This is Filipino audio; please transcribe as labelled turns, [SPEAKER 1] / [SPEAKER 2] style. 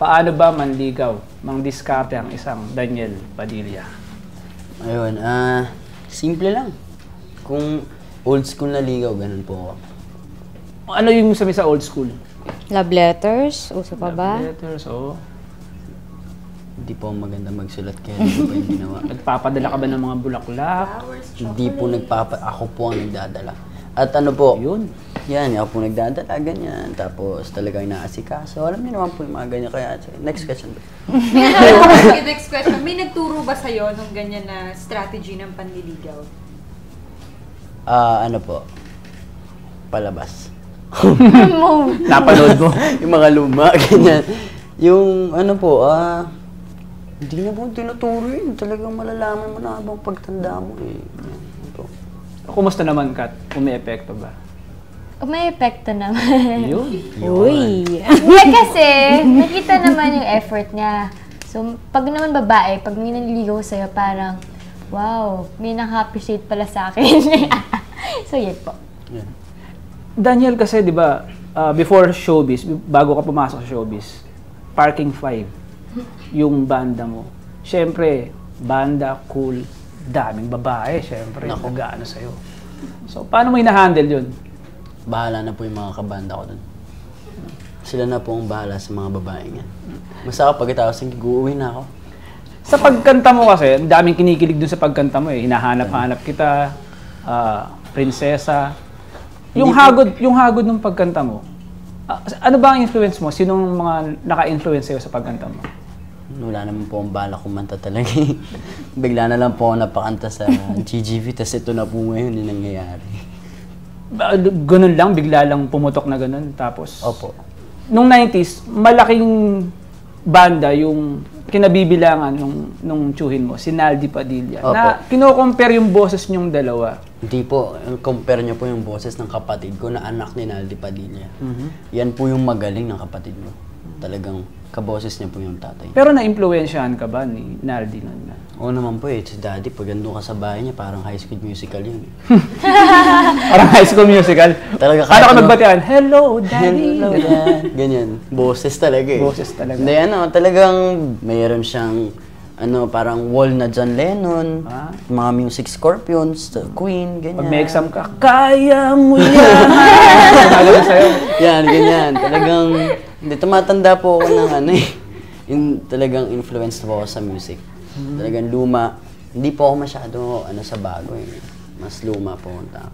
[SPEAKER 1] Paano ba manligaw, mangdiskarte ang isang Daniel Padilla?
[SPEAKER 2] Ayun, simple lang. Kung old school na ligaw, ganun po ako.
[SPEAKER 1] Ano yung sabi sa old school?
[SPEAKER 3] Love letters? Uso pa ba?
[SPEAKER 1] Love letters, oo.
[SPEAKER 2] Hindi po maganda magsulat kaya hindi ko pa yung ginawa.
[SPEAKER 1] Nagpapadala ka ba ng mga bulaklak?
[SPEAKER 2] Hindi po ako po ang nagdadala. At ano po,
[SPEAKER 1] Yun.
[SPEAKER 2] yan, ako po nagdadala, ganyan. Tapos talagang inaasikaso. Alam niyo naman po yung mga ganyan. Kaya, next question.
[SPEAKER 4] Next question, may nagturo ba sa'yo nung ganyan na strategy ng panliligaw?
[SPEAKER 2] Ano po, palabas.
[SPEAKER 1] Napanood mo?
[SPEAKER 2] Yung mga luma, ganyan. Yung ano po, hindi na po tinuturo yun. Talagang malalaman mo na habang pagtanda mo eh. Yan po.
[SPEAKER 1] Kumusta naman, Kat? Kung may epekto ba?
[SPEAKER 3] May epekto naman.
[SPEAKER 1] Yun.
[SPEAKER 3] Uy! Hindi kasi, nakita naman yung effort niya. So, pag naman babae, pag may nanliligaw sa'yo, parang, wow, may nang-appreciate pala sa akin. So, yun po.
[SPEAKER 2] Yan.
[SPEAKER 1] Daniel, kasi di ba, before showbiz, bago ka pumasok sa showbiz, Parking 5, yung banda mo. Siyempre, banda, cool, daming babae, siyempre, nag-aano sa'yo. So, paano mo hinahandle yun?
[SPEAKER 2] Bahala na po yung mga kabanda ko dun. Sila na po ang bahala sa mga babae yan. Basta kapag itawag, uuwi na ako.
[SPEAKER 1] Sa pagkanta mo kasi, ang daming kinikilig dun sa pagkanta mo eh. Hinahanap-hanap kita, prinsesa. Yung hagod ng pagkanta mo, ano ba ang influence mo? Sinong mga naka-influence sa'yo sa pagkanta mo?
[SPEAKER 2] Wala naman po ang bala kumanta talaga eh. Bigla na lang po ako napakanta sa GGV, tas ito na po ngayon yung nangyayari.
[SPEAKER 1] Ganun lang, bigla lang pumutok na ganun, tapos...
[SPEAKER 2] Opo.
[SPEAKER 1] Nung 90s, malaking banda yung kinabibilangan nung tsuhin mo, si Naldi Padilla.
[SPEAKER 2] Opo.
[SPEAKER 1] Na kino-compare yung boses niyong dalawa.
[SPEAKER 2] Hindi po, compare niyo po yung boses ng kapatid ko na anak ni Naldi Padilla. Yan po yung magaling ng kapatid mo. Talagang kaboses niya po yung tatay.
[SPEAKER 1] Pero na-impluwensyahan ka ba ni Naldi nun?
[SPEAKER 2] Oo naman po eh, si daddy, pag ando ka sa bahay niya, parang High School Musical yun.
[SPEAKER 1] Parang High School Musical.
[SPEAKER 2] Talaga
[SPEAKER 1] Paano ka nagbatian? Hello, Daddy!
[SPEAKER 2] Hello, Dad. Ganyan. Boses talaga eh.
[SPEAKER 1] Boses talaga.
[SPEAKER 2] Hindi, talagang mayroon siyang parang wall na John Lennon, mga Music Scorpions, Queen, ganyan.
[SPEAKER 1] Pag may exam ka, kaya mo yan! Talaga sa'yo.
[SPEAKER 2] Yan, ganyan. Talagang, hindi, tumatanda po ako ng talagang influenced po ako sa music. Talagang luma. Hindi po ako masyado, sa bago eh. Mas luma po ang tao.